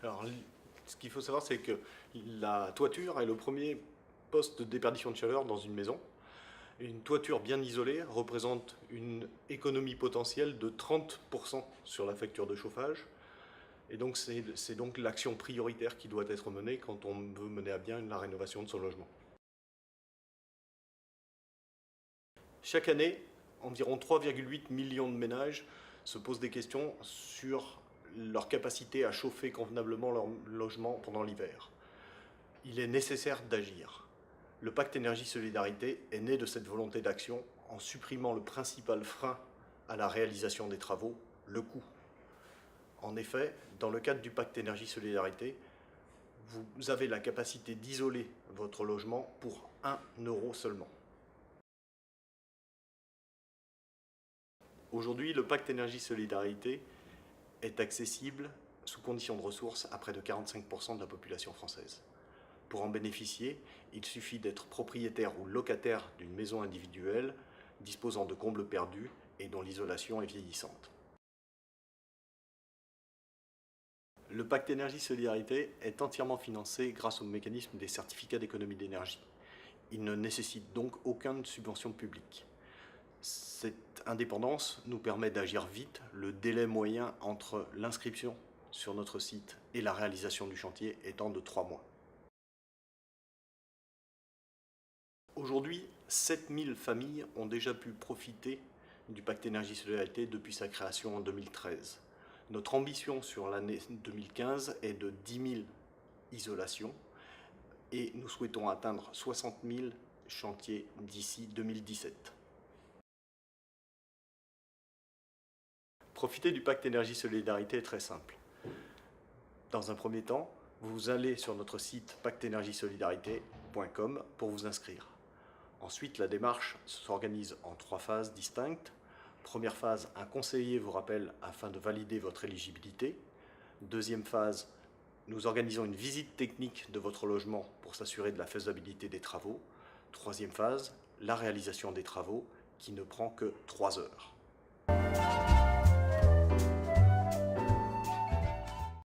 Alors, ce qu'il faut savoir, c'est que la toiture est le premier poste de déperdition de chaleur dans une maison. Une toiture bien isolée représente une économie potentielle de 30% sur la facture de chauffage. Et donc, c'est donc l'action prioritaire qui doit être menée quand on veut mener à bien la rénovation de son logement. Chaque année, environ 3,8 millions de ménages se posent des questions sur leur capacité à chauffer convenablement leur logement pendant l'hiver. Il est nécessaire d'agir. Le pacte énergie-solidarité est né de cette volonté d'action en supprimant le principal frein à la réalisation des travaux, le coût. En effet, dans le cadre du pacte énergie-solidarité, vous avez la capacité d'isoler votre logement pour 1 euro seulement. Aujourd'hui, le pacte énergie-solidarité est accessible sous conditions de ressources à près de 45% de la population française. Pour en bénéficier, il suffit d'être propriétaire ou locataire d'une maison individuelle disposant de combles perdus et dont l'isolation est vieillissante. Le pacte énergie-solidarité est entièrement financé grâce au mécanisme des certificats d'économie d'énergie. Il ne nécessite donc aucune subvention publique. Cette indépendance nous permet d'agir vite, le délai moyen entre l'inscription sur notre site et la réalisation du chantier étant de 3 mois. Aujourd'hui, 7000 familles ont déjà pu profiter du pacte énergie-solidarité depuis sa création en 2013. Notre ambition sur l'année 2015 est de 10 000 isolations et nous souhaitons atteindre 60 000 chantiers d'ici 2017. Profiter du pacte énergie-solidarité est très simple. Dans un premier temps, vous allez sur notre site pacteenergiesolidarité.com pour vous inscrire. Ensuite, la démarche s'organise en 3 phases distinctes. Première phase, un conseiller vous rappelle afin de valider votre éligibilité. Deuxième phase, nous organisons une visite technique de votre logement pour s'assurer de la faisabilité des travaux. Troisième phase, la réalisation des travaux qui ne prend que 3 heures.